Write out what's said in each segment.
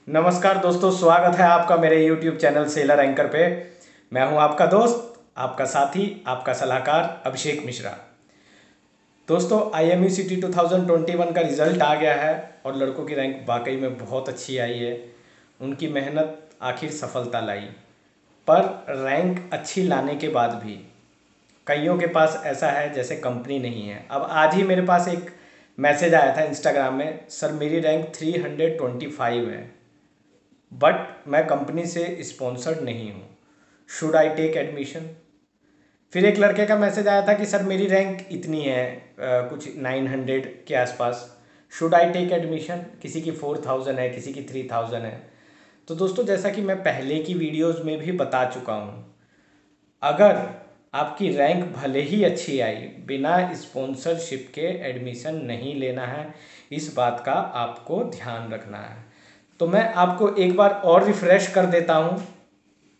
नमस्कार दोस्तों, स्वागत है आपका मेरे YouTube चैनल सेलर एंकर पे। मैं हूं आपका दोस्त, आपका साथी, आपका सलाहकार अभिषेक मिश्रा। दोस्तों, IMUCT 2021 का रिज़ल्ट आ गया है और लड़कों की रैंक वाकई में बहुत अच्छी आई है। उनकी मेहनत आखिर सफलता लाई, पर रैंक अच्छी लाने के बाद भी कईयों के पास ऐसा है जैसे कंपनी नहीं है। अब आज ही मेरे पास एक मैसेज आया था इंस्टाग्राम में, सर मेरी रैंक 325 है बट मैं कंपनी से स्पॉन्सर्ड नहीं हूँ, शुड आई टेक एडमिशन। फिर एक लड़के का मैसेज आया था कि सर मेरी रैंक इतनी है, कुछ 900 के आसपास, शुड आई टेक एडमिशन। किसी की 4000 है, किसी की 3000 है। तो दोस्तों, जैसा कि मैं पहले की वीडियोस में भी बता चुका हूँ, अगर आपकी रैंक भले ही अच्छी आई, बिना स्पॉन्सरशिप के एडमिशन नहीं लेना है। इस बात का आपको ध्यान रखना है। तो मैं आपको एक बार और रिफ़्रेश कर देता हूँ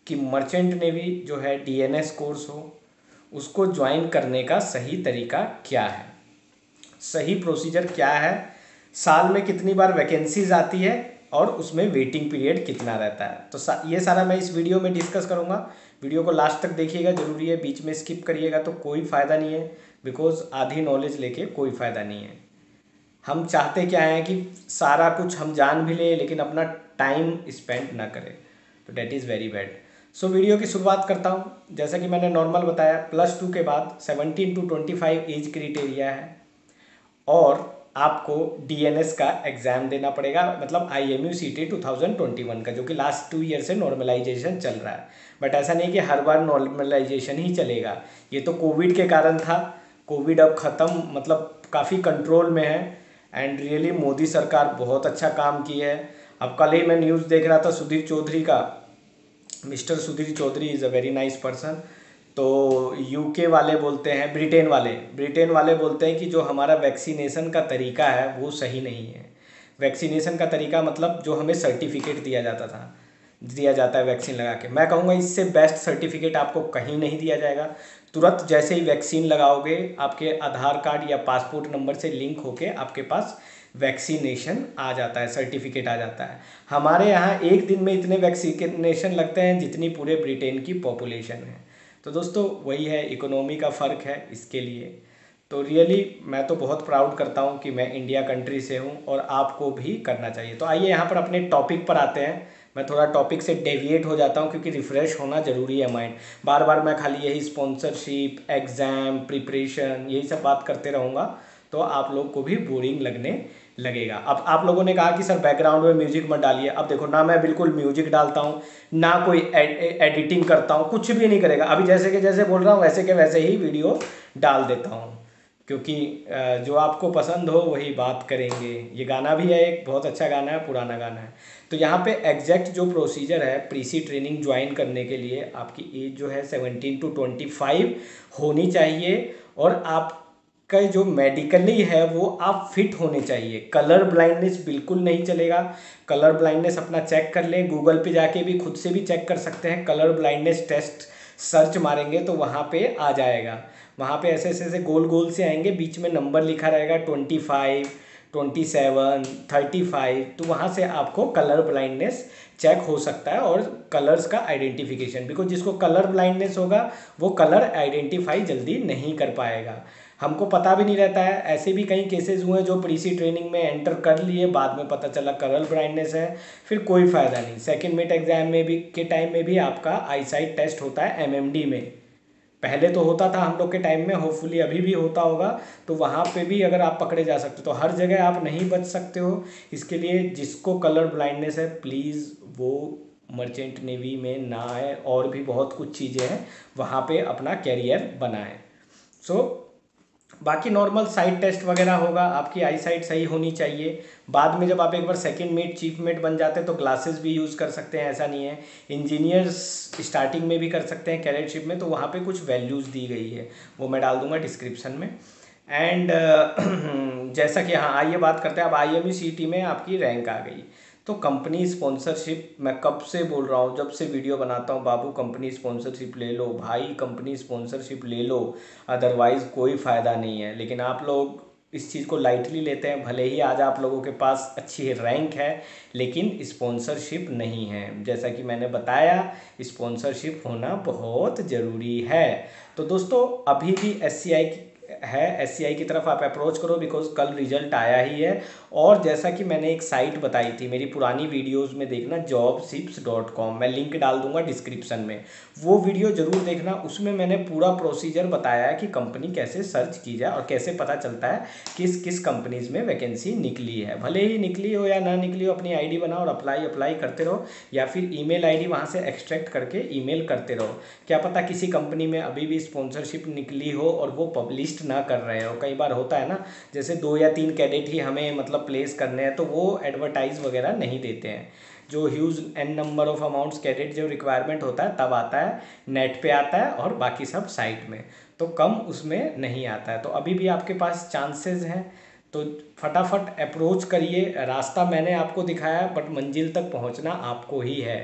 कि मर्चेंट नेवी जो है DNS कोर्स हो, उसको ज्वाइन करने का सही तरीका क्या है, सही प्रोसीजर क्या है, साल में कितनी बार वैकेंसीज आती है और उसमें वेटिंग पीरियड कितना रहता है। तो ये सारा मैं इस वीडियो में डिस्कस करूँगा। वीडियो को लास्ट तक देखिएगा, ज़रूरी है। बीच में स्किप करिएगा तो कोई फ़ायदा नहीं है, बिकॉज आधी नॉलेज लेके कोई फ़ायदा नहीं है। हम चाहते क्या है कि सारा कुछ हम जान भी ले लेकिन अपना टाइम स्पेंड ना करें, तो that is very bad. So video की शुरुआत करता हूँ। जैसा कि मैंने नॉर्मल बताया, +2 के बाद 17 to 25 एज क्राइटेरिया है और आपको DNS का एग्ज़ाम देना पड़ेगा, मतलब IMUCT 2021 का, जो कि लास्ट 2 ईयर से नॉर्मलाइजेशन चल रहा है। बट ऐसा नहीं कि हर बार नॉर्मलाइजेशन ही चलेगा, ये तो कोविड के कारण था। कोविड अब ख़त्म, मतलब काफ़ी कंट्रोल में है एंड रियली मोदी सरकार बहुत अच्छा काम की है। अब कल ही मैं न्यूज़ देख रहा था सुधीर चौधरी का, mister Sudhir Chaudhary is a very nice person. तो UK वाले बोलते हैं, ब्रिटेन वाले बोलते हैं कि जो हमारा वैक्सीनेशन का तरीका है वो सही नहीं है। वैक्सीनेशन का तरीका मतलब जो हमें सर्टिफिकेट दिया जाता है वैक्सीन लगा के, मैं कहूँगा इससे बेस्ट सर्टिफिकेट आपको कहीं नहीं दिया जाएगा। तुरंत जैसे ही वैक्सीन लगाओगे, आपके आधार कार्ड या पासपोर्ट नंबर से लिंक होके आपके पास वैक्सीनेशन आ जाता है, सर्टिफिकेट आ जाता है। हमारे यहाँ एक दिन में इतने वैक्सीनेशन लगते हैं जितनी पूरे ब्रिटेन की पॉपुलेशन है। तो दोस्तों, वही है, इकोनॉमी का फ़र्क है इसके लिए। तो रियली मैं तो बहुत प्राउड करता हूँ कि मैं इंडिया कंट्री से हूँ और आपको भी करना चाहिए। तो आइए यहाँ पर अपने टॉपिक पर आते हैं। मैं थोड़ा टॉपिक से डेविएट हो जाता हूँ क्योंकि रिफ़्रेश होना ज़रूरी है माइंड। बार बार मैं खाली यही स्पॉन्सरशिप, एग्ज़ाम, प्रिपरेशन, यही सब बात करते रहूँगा तो आप लोग को भी बोरिंग लगने लगेगा। अब आप लोगों ने कहा कि सर बैकग्राउंड में म्यूजिक मत डालिए। अब देखो ना, मैं बिल्कुल म्यूजिक डालता हूँ ना कोई एडिटिंग करता हूँ, कुछ भी नहीं करेगा। अभी जैसे के जैसे बोल रहा हूँ वैसे के वैसे ही वीडियो डाल देता हूँ, क्योंकि जो आपको पसंद हो वही बात करेंगे। ये गाना भी है, एक बहुत अच्छा गाना है, पुराना गाना है। तो यहाँ पे एग्जैक्ट जो प्रोसीजर है प्रीसी ट्रेनिंग ज्वाइन करने के लिए, आपकी एज जो है 17 to 25 होनी चाहिए और आप का जो मेडिकली है वो आप फिट होने चाहिए। कलर ब्लाइंडनेस बिल्कुल नहीं चलेगा। कलर ब्लाइंडनेस अपना चेक कर लें, गूगल पे जाके भी खुद से भी चेक कर सकते हैं। कलर ब्लाइंडनेस टेस्ट सर्च मारेंगे तो वहाँ पे आ जाएगा। वहाँ पे ऐसे ऐसे ऐसे गोल गोल से आएंगे, बीच में नंबर लिखा रहेगा 25, 27, 35। तो वहाँ से आपको कलर ब्लाइंडनेस चेक हो सकता है और कलर्स का आइडेंटिफिकेशन, बिकॉज जिसको कलर ब्लाइंडनेस होगा वो कलर आइडेंटिफाई जल्दी नहीं कर पाएगा। हमको पता भी नहीं रहता है। ऐसे भी कई केसेस हुए जो प्रीसी ट्रेनिंग में एंटर कर लिए, बाद में पता चला कलर ब्लाइंडनेस है, फिर कोई फ़ायदा नहीं। सेकंड मिड एग्जाम में भी के टाइम में भी आपका आईसाइट टेस्ट होता है MMD में। पहले तो होता था हम लोग के टाइम में, होपफुली अभी भी होता होगा। तो वहाँ पे भी अगर आप पकड़े जा सकते हो, तो हर जगह आप नहीं बच सकते हो। इसके लिए जिसको कलर ब्लाइंडनेस है प्लीज़ वो मर्चेंट नेवी में ना आए, और भी बहुत कुछ चीज़ें हैं वहाँ पे अपना कैरियर बनाएं। सो बाकी नॉर्मल साइड टेस्ट वगैरह होगा, आपकी आई साइट सही होनी चाहिए। बाद में जब आप एक बार सेकंड मेट, चीफ मेट बन जाते हैं तो ग्लासेस भी यूज़ कर सकते हैं, ऐसा नहीं है। इंजीनियर्स स्टार्टिंग में भी कर सकते हैं कैडेटशिप में, तो वहाँ पे कुछ वैल्यूज़ दी गई है, वो मैं डाल दूंगा डिस्क्रिप्शन में। एंड जैसा कि हाँ, आइए बात करते हैं। अब IMUCT में आपकी रैंक आ गई तो कंपनी स्पॉन्सरशिप, मैं कब से बोल रहा हूँ, जब से वीडियो बनाता हूँ, बाबू कंपनी स्पॉन्सरशिप ले लो भाई, कंपनी स्पॉन्सरशिप ले लो, अदरवाइज़ कोई फ़ायदा नहीं है। लेकिन आप लोग इस चीज़ को लाइटली लेते हैं। भले ही आज आप लोगों के पास अच्छी रैंक है, लेकिन स्पॉन्सरशिप नहीं है। जैसा कि मैंने बताया, स्पॉन्सरशिप होना बहुत ज़रूरी है। तो दोस्तों अभी भी एससीआई की तरफ आप अप्रोच करो, बिकॉज कल रिजल्ट आया ही है। और जैसा कि मैंने एक साइट बताई थी, मेरी पुरानी वीडियोस में देखना, jobsips.com, मैं लिंक डाल दूंगा डिस्क्रिप्शन में, वो वीडियो ज़रूर देखना। उसमें मैंने पूरा प्रोसीजर बताया है कि कंपनी कैसे सर्च की जाए और कैसे पता चलता है किस किस कंपनीज़ में वैकेंसी निकली है। भले ही निकली हो या ना निकली हो, अपनी आईडी बनाओ और अप्लाई करते रहो, या फिर ईमेल आईडी वहाँ से एक्सट्रैक्ट करके ईमेल करते रहो। क्या पता किसी कंपनी में अभी भी स्पॉन्सरशिप निकली हो और वो पब्लिश ना कर रहे हो। कई बार होता है ना, जैसे 2 या 3 कैडेट ही हमें मतलब प्लेस करने हैं, तो वो एडवर्टाइज वगैरह नहीं देते हैं। जो huge an number of amounts cadet जो रिक्वायरमेंट होता है तब आता है, नेट पे आता है, और बाकी सब साइट में, तो कम उसमें नहीं आता है। तो अभी भी आपके पास चांसेस हैं, तो फटाफट अप्रोच करिए। रास्ता मैंने आपको दिखाया, बट मंजिल तक पहुंचना आपको ही है।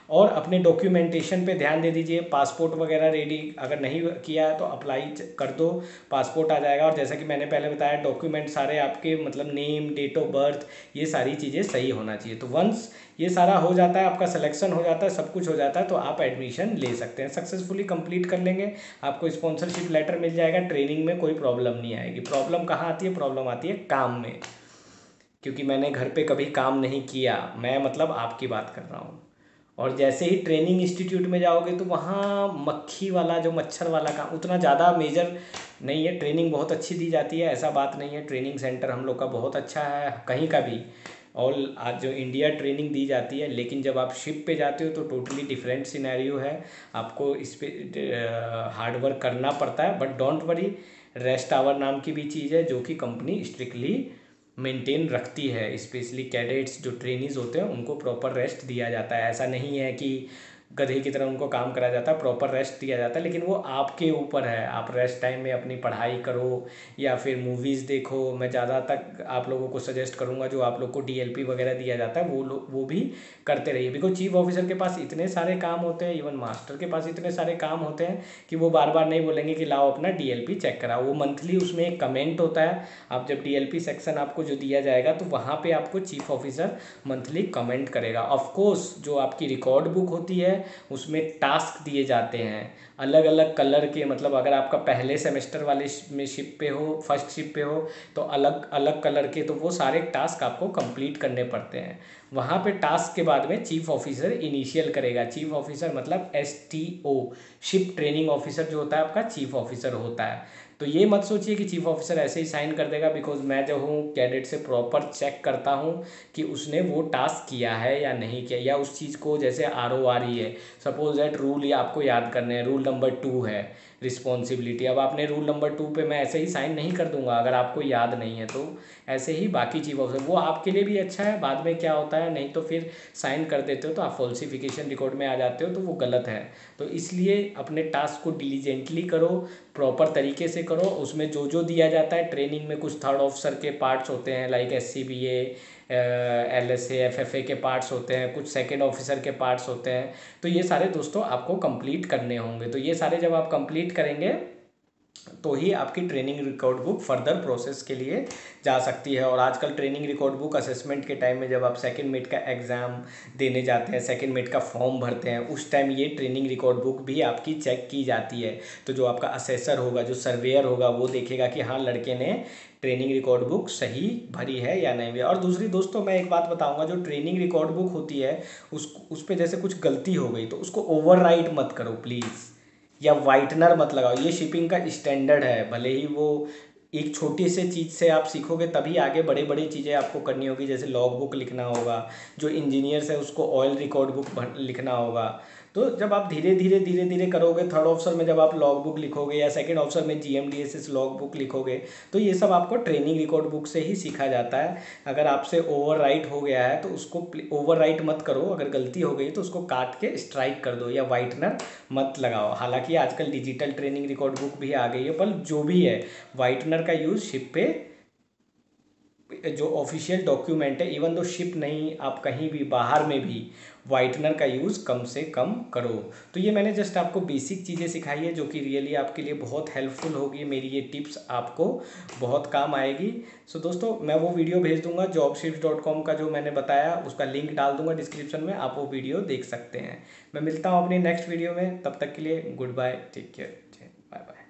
और अपने डॉक्यूमेंटेशन पे ध्यान दे दीजिए। पासपोर्ट वगैरह रेडी अगर नहीं किया है तो अप्लाई कर दो, पासपोर्ट आ जाएगा। और जैसा कि मैंने पहले बताया, डॉक्यूमेंट सारे आपके मतलब नेम, डेट ऑफ बर्थ, ये सारी चीज़ें सही होना चाहिए। तो वंस ये सारा हो जाता है, आपका सिलेक्शन हो जाता है, सब कुछ हो जाता है, तो आप एडमिशन ले सकते हैं। सक्सेसफुली कंप्लीट कर लेंगे, आपको स्पॉन्सरशिप लेटर मिल जाएगा। ट्रेनिंग में कोई प्रॉब्लम नहीं आएगी। प्रॉब्लम कहाँ आती है? प्रॉब्लम आती है काम में, क्योंकि मैंने घर पे कभी काम नहीं किया, मैं मतलब आपकी बात कर रहा हूँ। और जैसे ही ट्रेनिंग इंस्टीट्यूट में जाओगे तो वहाँ मक्खी वाला, जो मच्छर वाला काम उतना ज़्यादा मेजर नहीं है। ट्रेनिंग बहुत अच्छी दी जाती है, ऐसा बात नहीं है। ट्रेनिंग सेंटर हम लोग का बहुत अच्छा है, कहीं का भी। और आज जो इंडिया ट्रेनिंग दी जाती है, लेकिन जब आप शिप पे जाते हो तो टोटली डिफरेंट सिनेरियो है। आपको इस पर हार्ड वर्क करना पड़ता है, but don't worry, rest our नाम की भी चीज़ है जो कि कंपनी स्ट्रिक्टली मेंटेन रखती है। स्पेशली कैडेट्स जो ट्रेनीज होते हैं उनको प्रॉपर रेस्ट दिया जाता है। ऐसा नहीं है कि गधे की तरह उनको काम करा जाता है, प्रॉपर रेस्ट दिया जाता है। लेकिन वो आपके ऊपर है, आप रेस्ट टाइम में अपनी पढ़ाई करो या फिर मूवीज़ देखो। मैं ज़्यादा तक आप लोगों को सजेस्ट करूँगा, जो आप लोग को डीएलपी वगैरह दिया जाता है वो भी करते रहिए। बिकॉज चीफ ऑफिसर के पास इतने सारे काम होते हैं, इवन मास्टर के पास इतने सारे काम होते हैं कि वो बार बार नहीं बोलेंगे कि लाओ अपना डीएलपी चेक कराओ। वो मंथली उसमें एक कमेंट होता है। आप जब डीएलपी सेक्शन आपको जो दिया जाएगा, तो वहाँ पे आपको चीफ ऑफिसर मंथली कमेंट करेगा। ऑफ कोर्स जो आपकी रिकॉर्ड बुक होती है उसमें टास्क दिए जाते हैं अलग अलग कलर के। मतलब अगर आपका पहले सेमेस्टर वाले में शिप पे हो, फर्स्ट शिप पे हो, तो अलग अलग कलर के, तो वो सारे टास्क आपको कंप्लीट करने पड़ते हैं। वहाँ पे टास्क के बाद में चीफ ऑफिसर इनिशियल करेगा। चीफ ऑफिसर मतलब एसटीओ, शिप ट्रेनिंग ऑफिसर जो होता है आपका चीफ ऑफिसर होता है। तो ये मत सोचिए कि चीफ ऑफिसर ऐसे ही साइन कर देगा, बिकॉज मैं जो हूँ कैडेट से प्रॉपर चेक करता हूँ कि उसने वो टास्क किया है या नहीं किया, या उस चीज़ को, जैसे RORE है, सपोज दैट रूल या आपको याद करने हैं, रूल नंबर 2 है रिस्पॉन्सिबिलिटी। अब आपने रूल नंबर 2 पे मैं ऐसे ही साइन नहीं कर दूंगा अगर आपको याद नहीं है। तो ऐसे ही बाकी चीफ ऑफिसर, वो आपके लिए भी अच्छा है। बाद में क्या होता है, नहीं तो फिर साइन कर देते हो तो आप फॉल्सिफिकेशन रिकॉर्ड में आ जाते हो, तो वो गलत है। तो इसलिए अपने टास्क को डिलीजेंटली करो, प्रॉपर तरीके से करो। उसमें जो जो दिया जाता है ट्रेनिंग में, कुछ थर्ड ऑफिसर के पार्ट्स होते हैं लाइक SCBA, LSA, FFA के पार्ट्स होते हैं, कुछ सेकंड ऑफिसर के पार्ट्स होते हैं। तो ये सारे दोस्तों आपको कंप्लीट करने होंगे। तो ये सारे जब आप कंप्लीट करेंगे तो ही आपकी training record book further process के लिए जा सकती है। और आजकल ट्रेनिंग रिकॉर्ड बुक असेसमेंट के टाइम में जब आप सेकंड मिड का एग्ज़ाम देने जाते हैं, सेकंड मिड का फॉर्म भरते हैं, उस टाइम ये ट्रेनिंग रिकॉर्ड बुक भी आपकी चेक की जाती है। तो जो आपका असेसर होगा, जो सर्वेयर होगा, वो देखेगा कि हाँ लड़के ने ट्रेनिंग रिकॉर्ड बुक सही भरी है या नहीं भी। और दूसरी दोस्तों मैं एक बात बताऊंगा, जो ट्रेनिंग रिकॉर्ड बुक होती है उस पर जैसे कुछ गलती हो गई तो उसको ओवरराइट मत करो प्लीज़, या वाइटनर मत लगाओ। ये शिपिंग का स्टैंडर्ड है। भले ही वो एक छोटी से चीज़ से आप सीखोगे, तभी आगे बड़े बड़ी चीज़ें आपको करनी होगी। जैसे लॉग बुक लिखना होगा, जो इंजीनियर्स है उसको ऑयल रिकॉर्ड बुक लिखना होगा। तो जब आप धीरे धीरे करोगे, थर्ड ऑप्शन में जब आप लॉग बुक लिखोगे, या सेकंड ऑप्शन में GMDSS लॉग बुक लिखोगे, तो ये सब आपको ट्रेनिंग रिकॉर्ड बुक से ही सीखा जाता है। अगर आपसे ओवरराइट हो गया है तो उसको ओवरराइट मत करो। अगर गलती हो गई तो उसको काट के स्ट्राइक कर दो, या वाइटनर मत लगाओ। हालांकि आजकल डिजिटल ट्रेनिंग रिकॉर्ड बुक भी आ गई है, पर जो भी है, वाइटनर का यूज़ शिप पे जो ऑफिशियल डॉक्यूमेंट है, इवन दो शिप नहीं, आप कहीं भी बाहर में भी वाइटनर का यूज़ कम से कम करो। तो ये मैंने जस्ट आपको बेसिक चीज़ें सिखाई है जो कि रियली आपके लिए बहुत हेल्पफुल होगी। मेरी ये टिप्स आपको बहुत काम आएगी। सो दोस्तों, मैं वो वीडियो भेज दूंगा jobships.com का, जो मैंने बताया उसका लिंक डाल दूंगा डिस्क्रिप्शन में, आप वो वीडियो देख सकते हैं। मैं मिलता हूँ अपनी नेक्स्ट वीडियो में, तब तक के लिए goodbye, take care, bye bye.